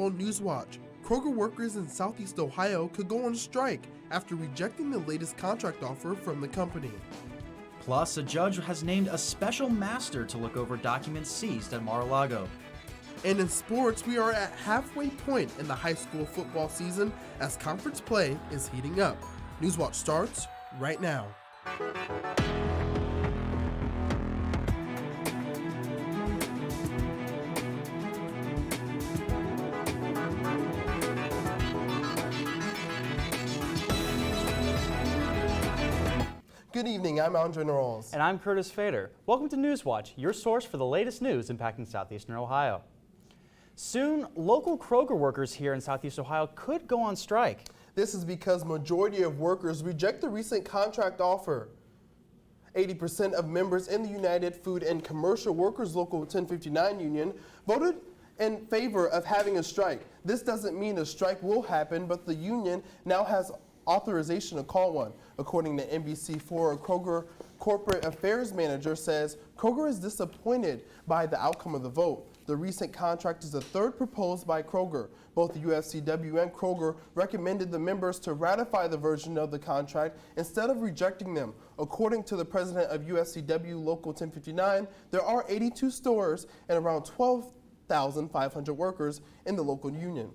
Football Newswatch. Kroger workers in Southeast Ohio could go on strike after rejecting the latest contract offer from the company. Plus, a judge has named a special master to look over documents seized at Mar-a-Lago. And in sports, we are at halfway point in the high school football season as conference play is heating up. Newswatch starts right now. Good evening, I'm Andre Norals. And I'm Curtis Fader. Welcome to Newswatch, your source for the latest news impacting southeastern Ohio. Soon, local Kroger workers here in southeast Ohio could go on strike. This is because majority of workers reject the recent contract offer. 80% of members in the United Food and Commercial Workers Local 1059 union voted in favor of having a strike. This doesn't mean a strike will happen, but the union now has authorization to call one. According to NBC4, a Kroger corporate affairs manager says Kroger is disappointed by the outcome of the vote. The recent contract is the third proposed by Kroger. Both the UFCW and Kroger recommended the members to ratify the version of the contract instead of rejecting them. According to the president of UFCW Local 1059, there are 82 stores and around 12,500 workers in the local union.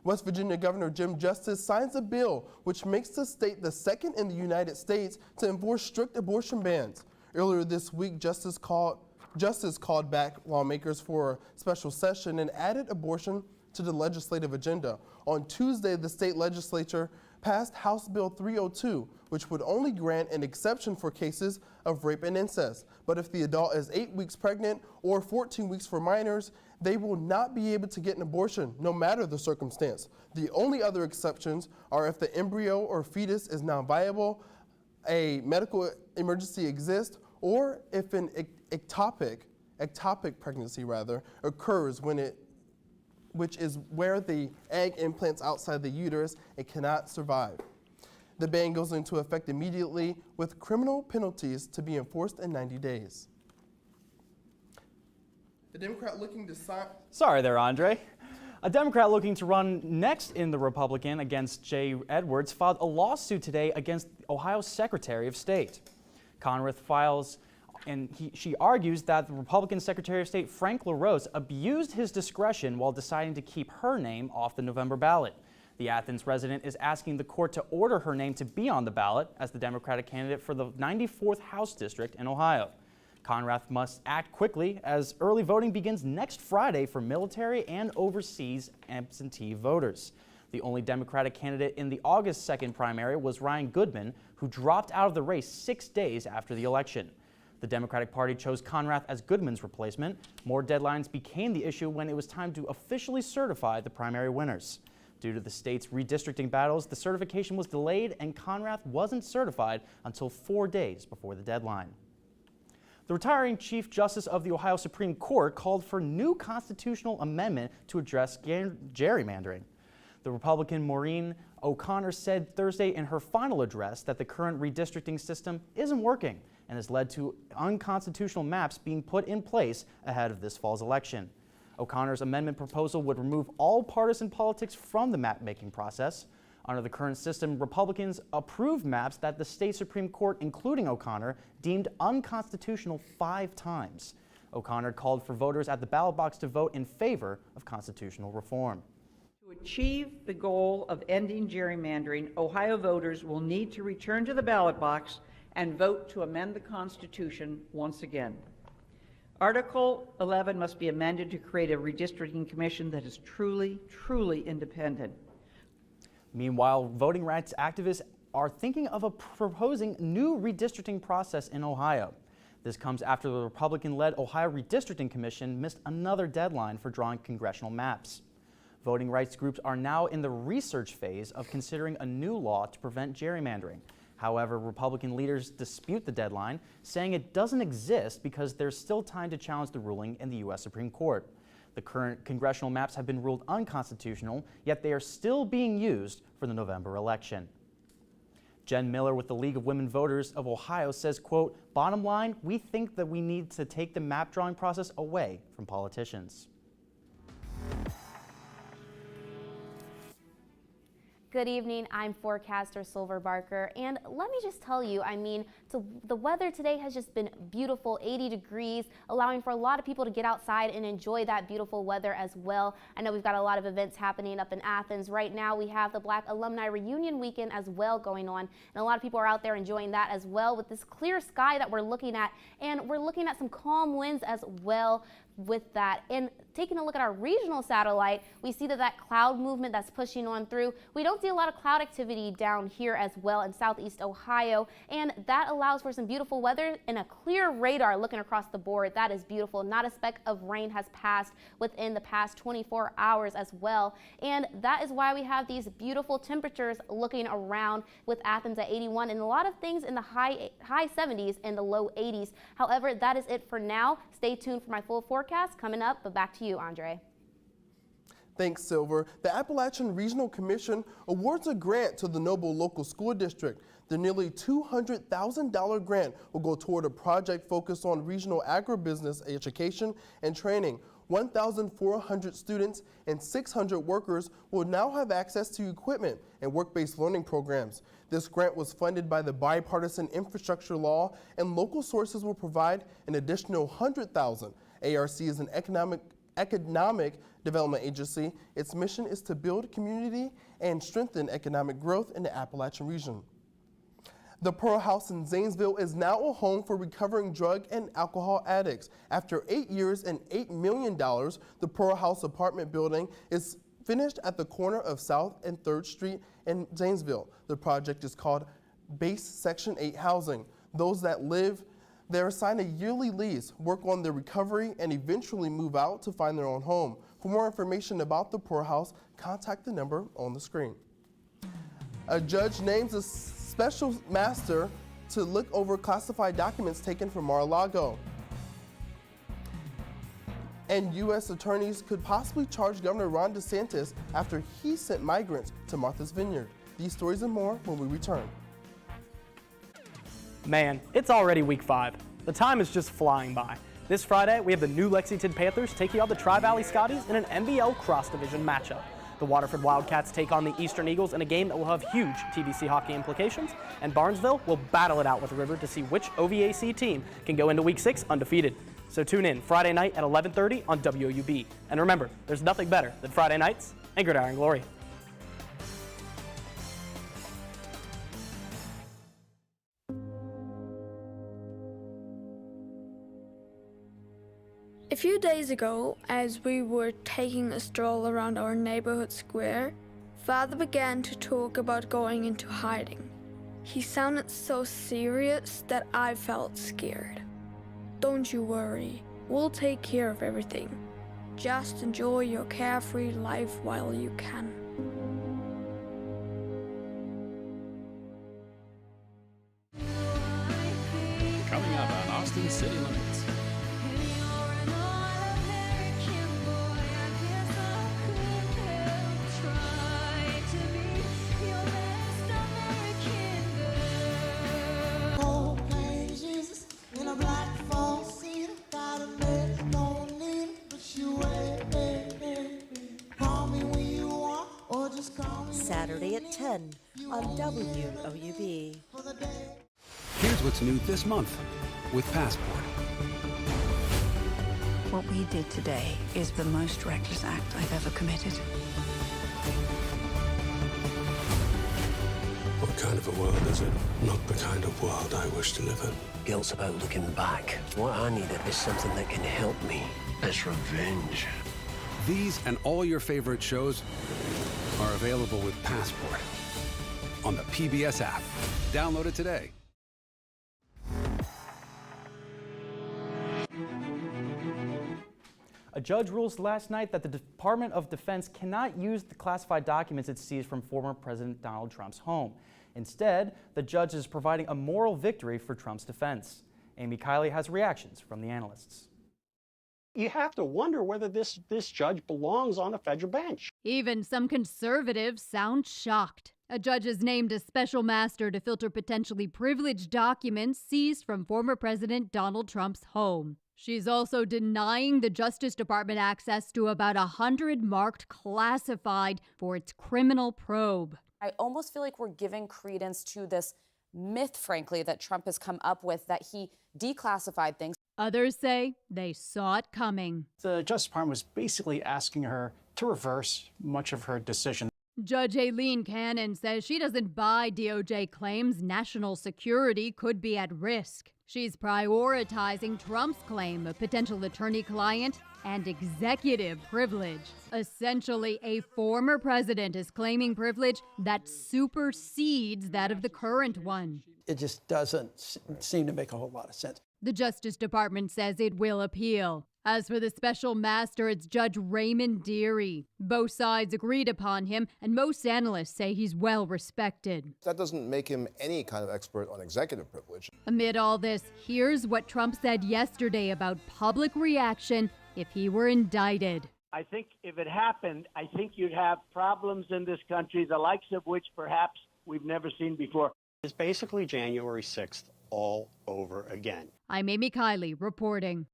West Virginia Governor Jim Justice signs a bill which makes the state the second in the United States to enforce strict abortion bans. Earlier this week, Justice called back lawmakers for a special session and added abortion to the legislative agenda. On Tuesday, the state legislature passed House Bill 302, which would only grant an exception for cases of rape and incest. But if the adult is 8 weeks pregnant or 14 weeks for minors, they will not be able to get an abortion, no matter the circumstance. The only other exceptions are if the embryo or fetus is not viable, a medical emergency exists, or if an ectopic pregnancy occurs which is where the egg implants outside the uterus and cannot survive. The ban goes into effect immediately with criminal penalties to be enforced in 90 days. A Democrat looking to sign... Sorry there, Andre. A Democrat looking to run next in the Republican against Jay Edwards filed a lawsuit today against Ohio's Secretary of State. Conrath files, and she argues that the Republican Secretary of State Frank LaRose abused his discretion while deciding to keep her name off the November ballot. The Athens resident is asking the court to order her name to be on the ballot as the Democratic candidate for the 94th House District in Ohio. Conrath must act quickly as early voting begins next Friday for military and overseas absentee voters. The only Democratic candidate in the August 2nd primary was Ryan Goodman, who dropped out of the race 6 days after the election. The Democratic Party chose Conrath as Goodman's replacement. More deadlines became the issue when it was time to officially certify the primary winners. Due to the state's redistricting battles, the certification was delayed and Conrath wasn't certified until 4 days before the deadline. The retiring Chief Justice of the Ohio Supreme Court called for new constitutional amendment to address gerrymandering. The Republican Maureen O'Connor said Thursday in her final address that the current redistricting system isn't working and has led to unconstitutional maps being put in place ahead of this fall's election. O'Connor's amendment proposal would remove all partisan politics from the map-making process. Under the current system, Republicans approved maps that the state Supreme Court, including O'Connor, deemed unconstitutional 5 times. O'Connor called for voters at the ballot box to vote in favor of constitutional reform. To achieve the goal of ending gerrymandering, Ohio voters will need to return to the ballot box and vote to amend the Constitution once again. Article 11 must be amended to create a redistricting commission that is truly independent. Meanwhile, voting rights activists are thinking of proposing new redistricting process in Ohio. This comes after the Republican-led Ohio Redistricting Commission missed another deadline for drawing congressional maps. Voting rights groups are now in the research phase of considering a new law to prevent gerrymandering. However, Republican leaders dispute the deadline, saying it doesn't exist because there's still time to challenge the ruling in the U.S. Supreme Court. The current congressional maps have been ruled unconstitutional, yet they are still being used for the November election. Jen Miller with the League of Women Voters of Ohio says, quote, "Bottom line, we think that we need to take the map drawing process away from politicians." Good evening, I'm forecaster Silver Barker, and let me just tell you, the weather today has just been beautiful, 80 degrees, allowing for a lot of people to get outside and enjoy that beautiful weather as well. I know we've got a lot of events happening up in Athens. Right now we have the Black Alumni Reunion Weekend as well going on, and a lot of people are out there enjoying that as well with this clear sky that we're looking at, and we're looking at some calm winds as well with that. And taking a look at our regional satellite, we see that cloud movement that's pushing on through. We don't see a lot of cloud activity down here as well in southeast Ohio, and that allows for some beautiful weather and a clear radar looking across the board. That is beautiful. Not a speck of rain has passed within the past 24 hours as well, and that is why we have these beautiful temperatures looking around with Athens at 81 and a lot of things in the high 70s and the low 80s. However, that is it for now. Stay tuned for my full forecast coming up, but back to you, Andre. Thanks, Silver. The Appalachian Regional Commission awards a grant to the Noble Local School District. The nearly $200,000 grant will go toward a project focused on regional agribusiness education and training. 1,400 students and 600 workers will now have access to equipment and work-based learning programs. This grant was funded by the Bipartisan Infrastructure Law, and local sources will provide an additional $100,000. ARC is an economic development agency. Its mission is to build community and strengthen economic growth in the Appalachian region. The Pearl House in Zanesville is now a home for recovering drug and alcohol addicts. After 8 years and $8 million, the Pearl House apartment building is finished at the corner of South and 3rd Street in Zanesville. The project is called Base Section 8 Housing. Those that live there sign a yearly lease, work on their recovery, and eventually move out to find their own home. For more information about the Pearl House, contact the number on the screen. A judge names a special master to look over classified documents taken from Mar-a-Lago. And U.S. attorneys could possibly charge Governor Ron DeSantis after he sent migrants to Martha's Vineyard. These stories and more when we return. Man, it's already week 5. The time is just flying by. This Friday, we have the new Lexington Panthers taking on the Tri-Valley Scotties in an NBL cross-division matchup. The Waterford Wildcats take on the Eastern Eagles in a game that will have huge TVC hockey implications, and Barnesville will battle it out with the River to see which OVAC team can go into week 6 undefeated. So tune in Friday night at 11:30 on WOUB. And remember, there's nothing better than Friday nights and Gridiron Glory. A few days ago, as we were taking a stroll around our neighborhood square, Father began to talk about going into hiding. He sounded so serious that I felt scared. Don't you worry, we'll take care of everything. Just enjoy your carefree life while you can. Coming up on Austin City Limits. Saturday at 10 on WOUB. Here's what's new this month with Passport. What we did today is the most reckless act I've ever committed. What kind of a world is it? Not the kind of world I wish to live in. Guilt's about looking back. What I needed is something that can help me. It's revenge. These and all your favorite shows are available with Passport on the PBS app. Download it today. A judge rules last night that the Department of Defense cannot use the classified documents it seized from former President Donald Trump's home. Instead, the judge is providing a moral victory for Trump's defense. Amy Kiley has reactions from the analysts. You have to wonder whether this judge belongs on a federal bench. Even some conservatives sound shocked. A judge has named a special master to filter potentially privileged documents seized from former President Donald Trump's home. She's also denying the Justice Department access to about 100 marked classified for its criminal probe. I almost feel like we're giving credence to this myth, frankly, that Trump has come up with, that he declassified things. Others say they saw it coming. The Justice Department was basically asking her to reverse much of her decision. Judge Aileen Cannon says she doesn't buy DOJ claims national security could be at risk. She's prioritizing Trump's claim of potential attorney-client and executive privilege. Essentially, a former president is claiming privilege that supersedes that of the current one. It just doesn't seem to make a whole lot of sense. The Justice Department says it will appeal. As for the special master, it's Judge Raymond Dearie. Both sides agreed upon him, and most analysts say he's well respected. That doesn't make him any kind of expert on executive privilege. Amid all this, here's what Trump said yesterday about public reaction if he were indicted. I think if it happened, I think you'd have problems in this country, the likes of which perhaps we've never seen before. It's basically January 6th all over again. I'm Amy Kiley reporting.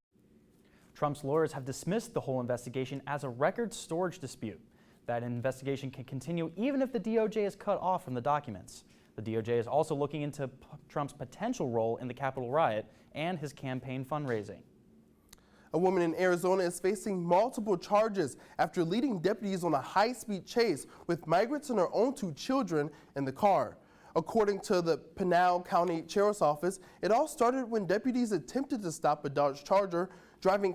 Trump's lawyers have dismissed the whole investigation as a record storage dispute. That investigation can continue even if the DOJ is cut off from the documents. The DOJ is also looking into Trump's potential role in the Capitol riot and his campaign fundraising. A woman in Arizona is facing multiple charges after leading deputies on a high-speed chase with migrants and her own 2 children in the car. According to the Pinal County Sheriff's Office, it all started when deputies attempted to stop a Dodge Charger driving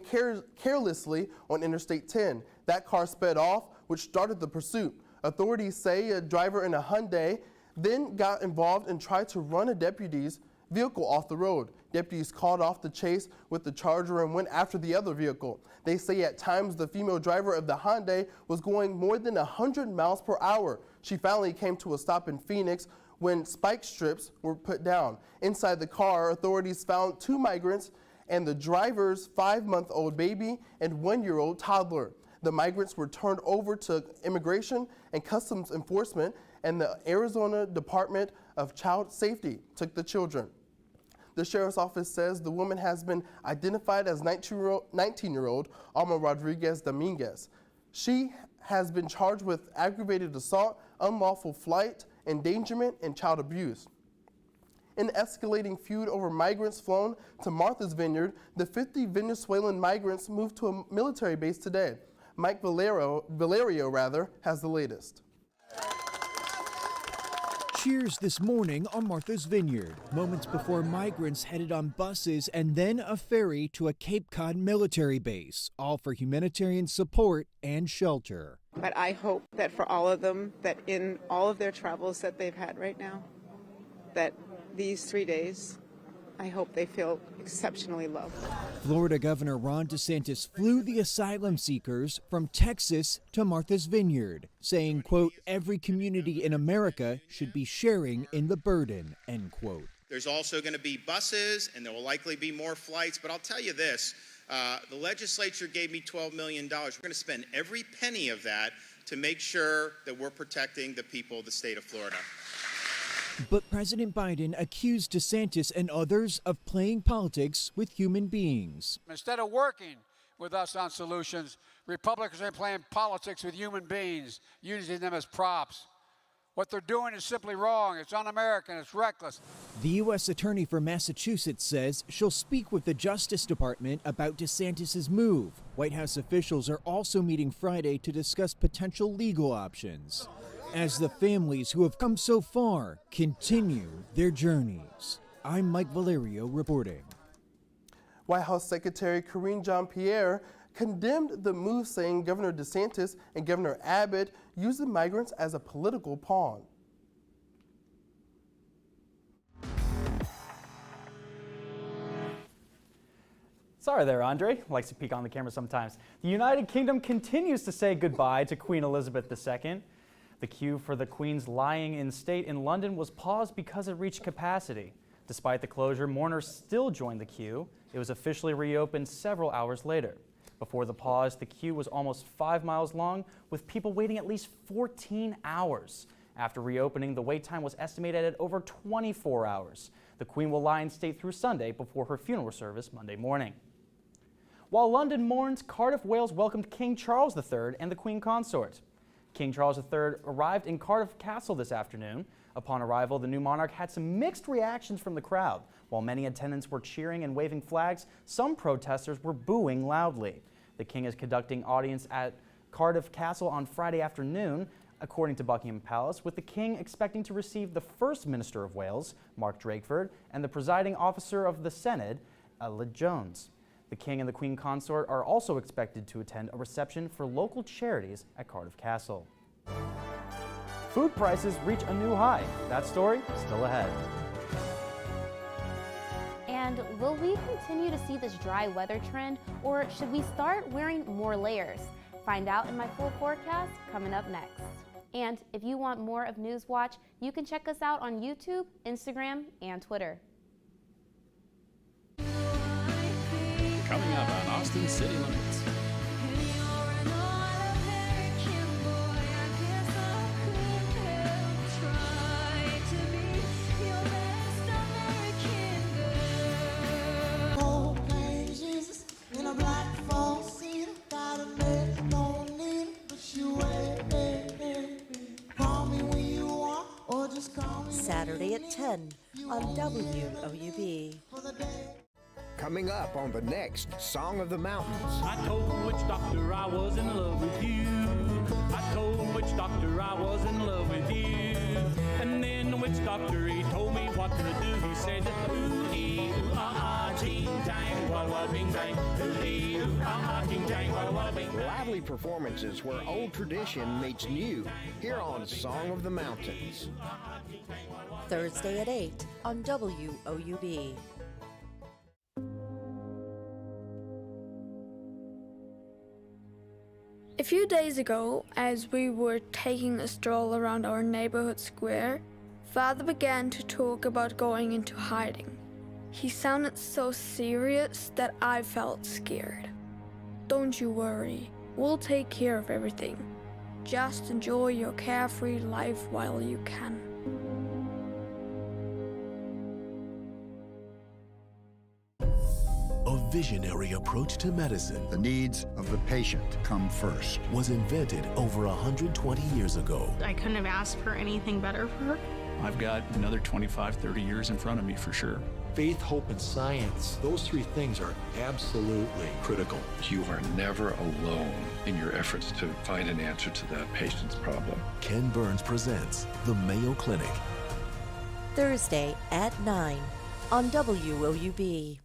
carelessly on Interstate 10. That car sped off, which started the pursuit. Authorities say a driver in a Hyundai then got involved and tried to run a deputy's vehicle off the road. Deputies called off the chase with the Charger and went after the other vehicle. They say at times the female driver of the Hyundai was going more than 100 miles per hour. She finally came to a stop in Phoenix when spike strips were put down. Inside the car, authorities found 2 migrants and the driver's 5-month-old baby and 1-year-old toddler. The migrants were turned over to Immigration and Customs Enforcement, and the Arizona Department of Child Safety took the children. The Sheriff's Office says the woman has been identified as 19-year-old Alma Rodriguez Dominguez. She has been charged with aggravated assault, unlawful flight, endangerment, and child abuse. In escalating feud over migrants flown to Martha's Vineyard, the 50 Venezuelan migrants moved to a military base today. Mike Valerio has the latest. Cheers this morning on Martha's Vineyard, moments before migrants headed on buses and then a ferry to a Cape Cod military base, all for humanitarian support and shelter. But I hope that for all of them, that in all of their travels that they've had right now, that these 3 days, I hope they feel exceptionally loved. Florida Governor Ron DeSantis flew the asylum seekers from Texas to Martha's Vineyard, saying, quote, every community in America should be sharing in the burden, end quote. There's also going to be buses, and there will likely be more flights, but I'll tell you this, the legislature gave me $12 million. We're going to spend every penny of that to make sure that we're protecting the people of the state of Florida. But President Biden accused DeSantis and others of playing politics with human beings. Instead of working with us on solutions, Republicans are playing politics with human beings, using them as props. What they're doing is simply wrong. It's un-American. It's reckless. The U.S. Attorney for Massachusetts says she'll speak with the Justice Department about DeSantis' move. White House officials are also meeting Friday to discuss potential legal options as the families who have come so far continue their journeys. I'm Mike Valerio reporting. White House Secretary Karine Jean-Pierre condemned the move, saying Governor DeSantis and Governor Abbott used the migrants as a political pawn. Sorry there, Andre. Likes to peek on the camera sometimes. The United Kingdom continues to say goodbye to Queen Elizabeth II. The queue for the Queen's lying in state in London was paused because it reached capacity. Despite the closure, mourners still joined the queue. It was officially reopened several hours later. Before the pause, the queue was almost 5 miles long, with people waiting at least 14 hours. After reopening, the wait time was estimated at over 24 hours. The Queen will lie in state through Sunday before her funeral service Monday morning. While London mourns, Cardiff, Wales welcomed King Charles III and the Queen Consort. King Charles III arrived in Cardiff Castle this afternoon. Upon arrival, the new monarch had some mixed reactions from the crowd. While many attendants were cheering and waving flags, some protesters were booing loudly. The king is conducting audience at Cardiff Castle on Friday afternoon, according to Buckingham Palace, with the king expecting to receive the First Minister of Wales, Mark Drakeford, and the presiding officer of the Senate, Ella Jones. The king and the queen consort are also expected to attend a reception for local charities at Cardiff Castle. Food prices reach a new high. That story still ahead. And will we continue to see this dry weather trend, or should we start wearing more layers? Find out in my full forecast coming up next. And if you want more of Newswatch, you can check us out on YouTube, Instagram, and Twitter. Coming up on Austin City Limits. Saturday at 10 on WOUB. Coming up on the next Song of the Mountains. I told witch doctor I was in love with you. I told witch doctor I was in love with you. And then the witch doctor, he told me what to do. He said, ooh-ee, ooh-ah-ah, ting-tang, wah-wah, bing-bang. Ooh-ee, ooh-ah-ah, ting-tang, wah-wah, bing-bang. Lively performances where old tradition meets new, here on Song of the Mountains. Thursday at 8 on WOUB. A few days ago, as we were taking a stroll around our neighborhood square, Father began to talk about going into hiding. He sounded so serious that I felt scared. Don't you worry, we'll take care of everything. Just enjoy your carefree life while you can. A visionary approach to medicine. The needs of the patient come first. Was invented over 120 years ago. I couldn't have asked for anything better for her. I've got another 25, 30 years in front of me for sure. Faith, hope, and science. Those three things are absolutely critical. You are never alone in your efforts to find an answer to that patient's problem. Ken Burns presents The Mayo Clinic. Thursday at 9 on WOUB.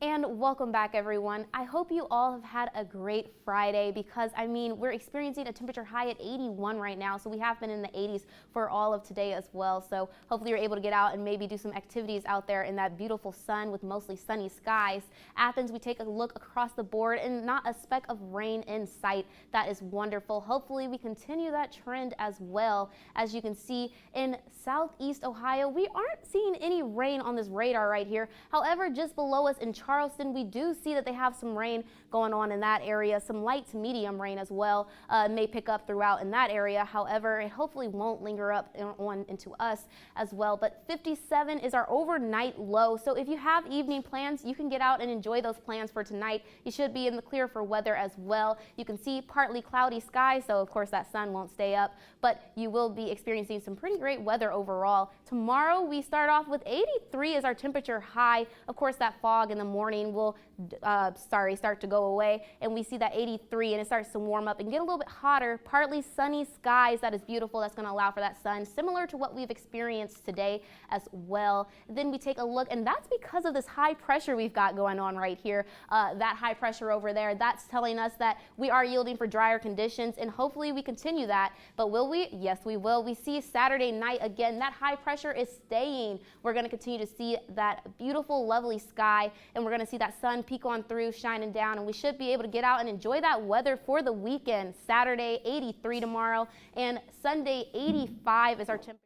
And welcome back, everyone. I hope you all have had a great Friday because, I mean, we're experiencing a temperature high at 81 right now, so we have been in the 80s for all of today as well. So hopefully you're able to get out and maybe do some activities out there in that beautiful sun with mostly sunny skies. Athens, we take a look across the board and not a speck of rain in sight. That is wonderful. Hopefully we continue that trend as well. As you can see in southeast Ohio, we aren't seeing any rain on this radar right here. However, just below us in Charleston, we do see that they have some rain going on in that area, some light to medium rain as well may pick up throughout in that area. However, it hopefully won't linger up on into us as well. But 57 is our overnight low. So if you have evening plans, you can get out and enjoy those plans for tonight. You should be in the clear for weather as well. You can see partly cloudy skies, so of course that sun won't stay up, but you will be experiencing some pretty great weather overall. Tomorrow we start off with 83 as our temperature high. Of course that fog in the morning will start to go away, and we see that 83 and it starts to warm up and get a little bit hotter. Partly sunny skies, that is beautiful. That's going to allow for that sun, similar to what we've experienced today as well. Then we take a look, and that's because of this high pressure we've got going on right here. That high pressure over there, that's telling us that we are yielding for drier conditions, and hopefully we continue that. But will we? Yes, we will. We see Saturday night again, that high pressure is staying. We're going to continue to see that beautiful, lovely sky, and we're going to see that sun peek on through, shining down, and we should be able to get out and enjoy that weather for the weekend. Saturday, 83 tomorrow, and Sunday, 85 is our temperature.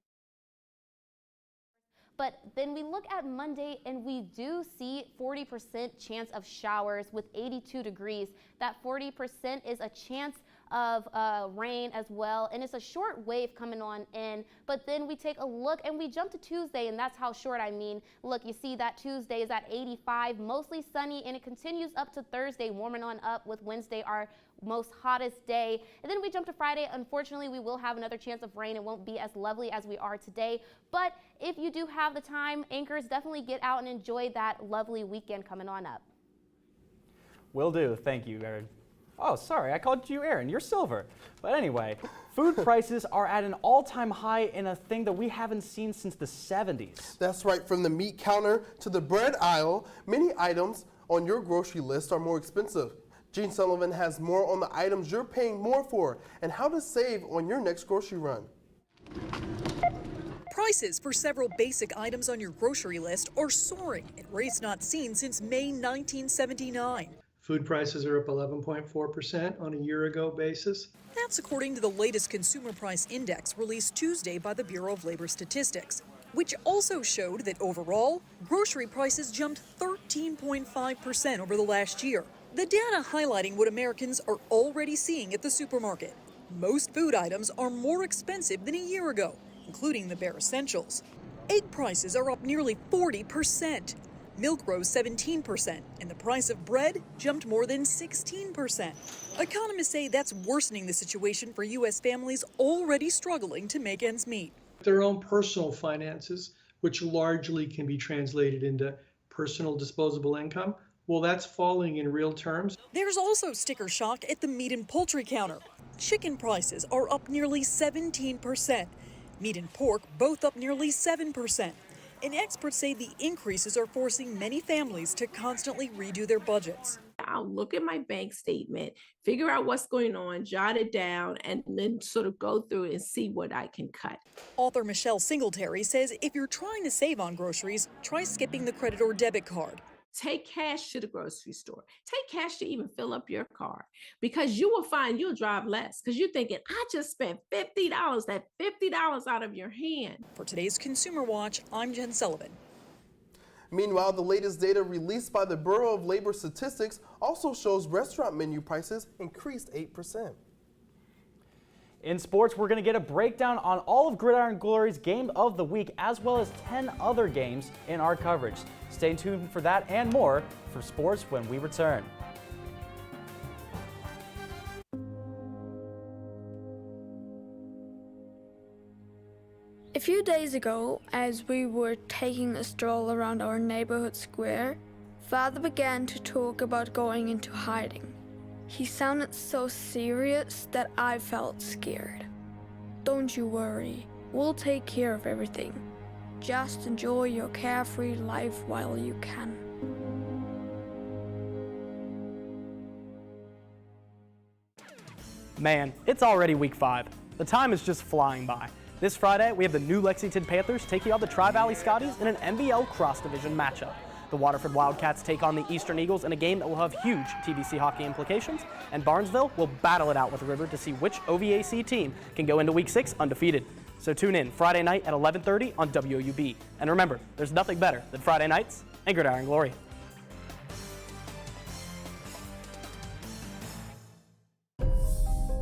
But then we look at Monday and we do see 40% chance of showers with 82 degrees. That 40% is a chance of rain as well, and it's a short wave coming on in, but then we take a look and we jump to Tuesday, and that's how short I mean. Look, you see that Tuesday is at 85, mostly sunny, and it continues up to Thursday, warming on up with Wednesday our most hottest day. And then we jump to Friday. Unfortunately, we will have another chance of rain. It won't be as lovely as we are today, but if you do have the time, anchors, definitely get out and enjoy that lovely weekend coming on up. Will do. Thank you, Aaron. Oh, sorry, I called you Aaron. You're Silver. But anyway, food prices are at an all-time high in a thing that we haven't seen since the 70s. That's right. From the meat counter to the bread aisle, many items on your grocery list are more expensive. Gene Sullivan has more on the items you're paying more for and how to save on your next grocery run. Prices for several basic items on your grocery list are soaring at rates not seen since May 1979. Food prices are up 11.4% on a year-ago basis. That's according to the latest Consumer Price Index released Tuesday by the Bureau of Labor Statistics, which also showed that overall, grocery prices jumped 13.5% over the last year. The data highlighting what Americans are already seeing at the supermarket. Most food items are more expensive than a year ago, including the bare essentials. Egg prices are up nearly 40%. Milk rose 17%, and the price of bread jumped more than 16%. Economists say that's worsening the situation for U.S. families already struggling to make ends meet. Their own personal finances, which largely can be translated into personal disposable income, well, that's falling in real terms. There's also sticker shock at the meat and poultry counter. Chicken prices are up nearly 17%. Meat and pork both up nearly 7%. And experts say the increases are forcing many families to constantly redo their budgets. I'll look at my bank statement, figure out what's going on, jot it down, and then sort of go through and see what I can cut. Author Michelle Singletary says if you're trying to save on groceries, try skipping the credit or debit card. Take cash to the grocery store. Take cash to even fill up your car, because you will find you'll drive less because you're thinking, I just spent $50. That $50 out of your hand. For today's Consumer Watch, I'm Jen Sullivan. Meanwhile, the latest data released by the Bureau of Labor Statistics also shows restaurant menu prices increased 8%. In sports, we're going to get a breakdown on all of Gridiron Glory's Game of the Week, as well as 10 other games in our coverage. Stay tuned for that and more for sports when we return. A few days ago, as we were taking a stroll around our neighborhood square, Father began to talk about going into hiding. He sounded so serious that I felt scared. Don't you worry, we'll take care of everything. Just enjoy your carefree life while you can. Man, it's already week 5. The time is just flying by. This Friday, we have the New Lexington Panthers taking on the Tri-Valley Scotties in an NBL cross-division matchup. The Waterford Wildcats take on the Eastern Eagles in a game that will have huge TVC hockey implications, and Barnesville will battle it out with River to see which OVAC team can go into Week 6 undefeated. So tune in Friday night at 11:30 on WOUB. And remember, there's nothing better than Friday nights and Gridiron Glory.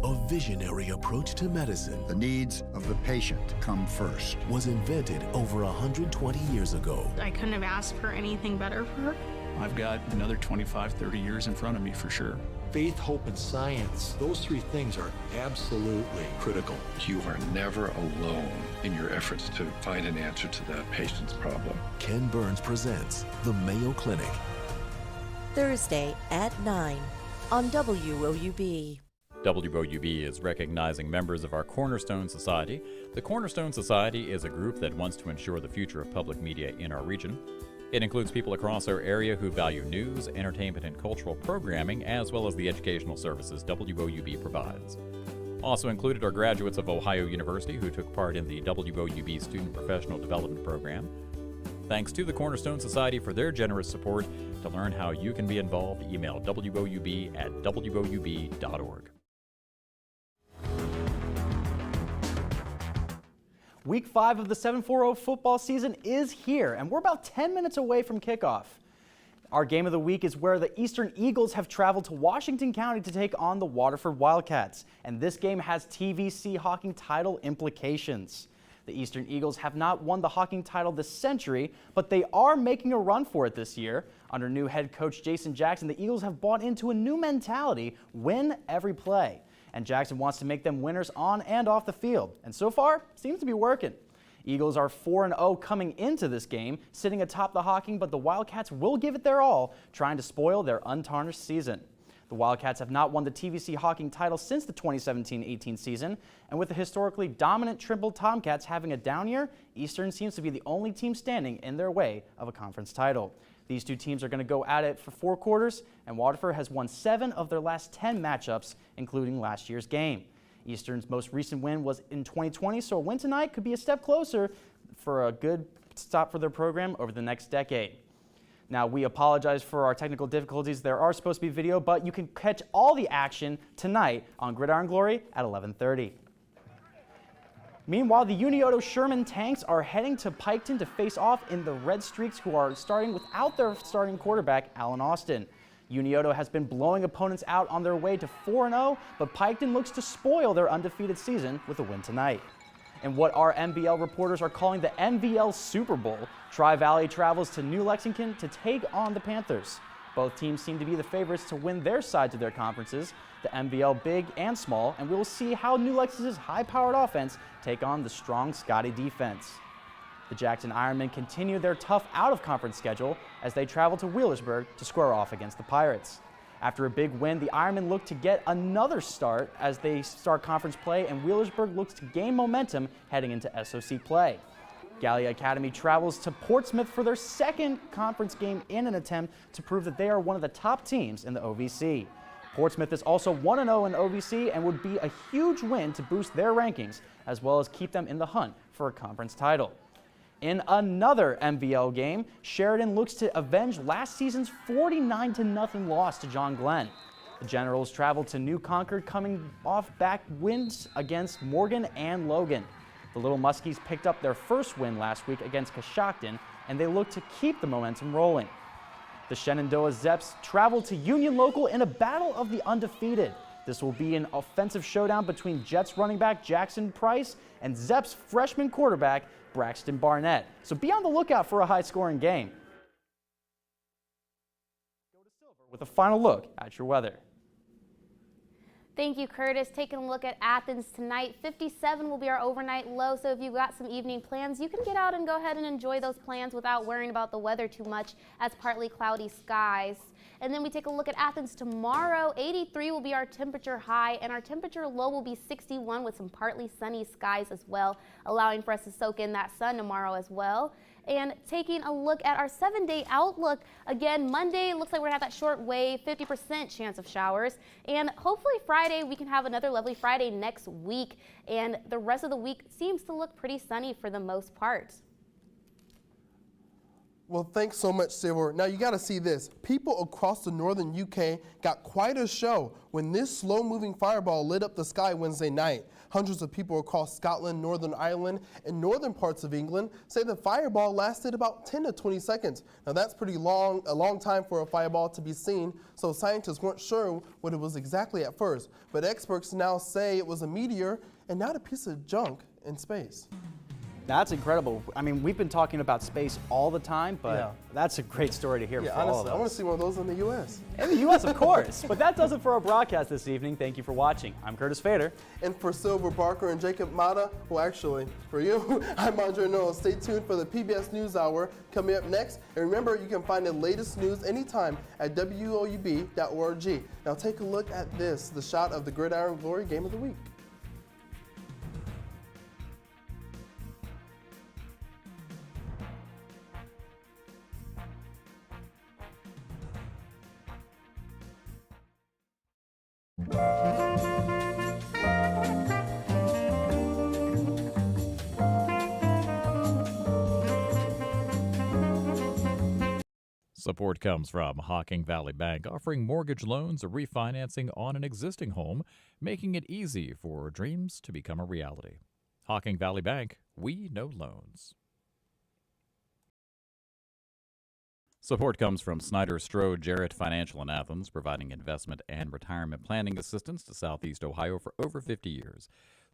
A visionary approach to medicine. The needs of the patient come first. Was invented over 120 years ago. I couldn't have asked for anything better for her. I've got another 25, 30 years in front of me for sure. Faith, hope, and science, those 3 things are absolutely critical. You are never alone in your efforts to find an answer to that patient's problem. Ken Burns presents The Mayo Clinic. Thursday at 9 on WOUB. WOUB is recognizing members of our Cornerstone Society. The Cornerstone Society is a group that wants to ensure the future of public media in our region. It includes people across our area who value news, entertainment, and cultural programming, as well as the educational services WOUB provides. Also included are graduates of Ohio University who took part in the WOUB Student Professional Development Program. Thanks to the Cornerstone Society for their generous support. To learn how you can be involved, email woub@woub.org. Week 5 of the 7-4-0 football season is here, and we're about 10 minutes away from kickoff. Our game of the week is where the Eastern Eagles have traveled to Washington County to take on the Waterford Wildcats. And this game has TVC Hawking title implications. The Eastern Eagles have not won the Hawking title this century, but they are making a run for it this year. Under new head coach Jason Jackson, the Eagles have bought into a new mentality, win every play. And Jackson wants to make them winners on and off the field. And so far, seems to be working. Eagles are 4-0 coming into this game, sitting atop the Hawking, but the Wildcats will give it their all, trying to spoil their untarnished season. The Wildcats have not won the TVC Hawking title since the 2017-18 season, and with the historically dominant Trimble Tomcats having a down year, Eastern seems to be the only team standing in their way of a conference title. These two teams are going to go at it for 4 quarters, and Waterford has won 7 of their last 10 matchups, including last year's game. Eastern's most recent win was in 2020, so a win tonight could be a step closer for a good stop for their program over the next decade. Now, we apologize for our technical difficulties. There are supposed to be video, but you can catch all the action tonight on Gridiron Glory at 11:30. Meanwhile, the Unioto Sherman Tanks are heading to Piketon to face off in the Red Streaks, who are starting without their starting quarterback, Alan Austin. Unioto has been blowing opponents out on their way to 4-0, but Piketon looks to spoil their undefeated season with a win tonight. And what our MVL reporters are calling the MVL Super Bowl, Tri-Valley travels to New Lexington to take on the Panthers. Both teams seem to be the favorites to win their side to their conferences, the MVL big and small, and we will see how New Lexington's high-powered offense take on the strong Scotty defense. The Jackson Ironmen continue their tough out-of-conference schedule as they travel to Wheelersburg to square off against the Pirates. After a big win, the Ironmen look to get another start as they start conference play, and Wheelersburg looks to gain momentum heading into SOC play. Gallia Academy travels to Portsmouth for their second conference game in an attempt to prove that they are one of the top teams in the OVC. Portsmouth is also 1-0 in OVC and would be a huge win to boost their rankings as well as keep them in the hunt for a conference title. In another MVL game, Sheridan looks to avenge last season's 49-0 loss to John Glenn. The Generals travel to New Concord coming off back wins against Morgan and Logan. The Little Muskies picked up their first win last week against Coshocton, and they look to keep the momentum rolling. The Shenandoah Zeps travel to Union Local in a battle of the undefeated. This will be an offensive showdown between Jets running back Jackson Price and Zeps freshman quarterback Braxton Barnett. So be on the lookout for a high-scoring game. Go to Silver with a final look at your weather. Thank you, Curtis. Taking a look at Athens tonight, 57 will be our overnight low, so if you've got some evening plans, you can get out and go ahead and enjoy those plans without worrying about the weather too much as partly cloudy skies. And then we take a look at Athens tomorrow, 83 will be our temperature high, and our temperature low will be 61 with some partly sunny skies as well, allowing for us to soak in that sun tomorrow as well. And taking a look at our 7-day outlook, again, Monday looks like we're gonna have that short wave, 50% chance of showers. And hopefully Friday, we can have another lovely Friday next week. And the rest of the week seems to look pretty sunny for the most part. Well, thanks so much, Silver. Now you got to see this. People across the northern UK got quite a show when this slow-moving fireball lit up the sky Wednesday night. Hundreds of people across Scotland, Northern Ireland, and northern parts of England say the fireball lasted about 10 to 20 seconds. Now that's a long time for a fireball to be seen, so scientists weren't sure what it was exactly at first. But experts now say it was a meteor and not a piece of junk in space. That's incredible. I mean, we've been talking about space all the time, but Yeah. that's a great story to hear for all of honestly, us. I want to see one of those in the U.S. In the U.S., of course. But that does it for our broadcast this evening. Thank you for watching. I'm Curtis Fader. And for Silver Barker and Jacob Mata, well, actually, for you, I'm Andre Noel. Stay tuned for the PBS NewsHour coming up next. And remember, you can find the latest news anytime at WOUB.org. Now take a look at this, the shot of the Gridiron Glory Game of the Week. Support comes from Hocking Valley Bank, offering mortgage loans or refinancing on an existing home, making it easy for dreams to become a reality. Hocking Valley Bank, we know loans. Support comes from Snyder Strode Jarrett Financial in Athens, providing investment and retirement planning assistance to Southeast Ohio for over 50 years.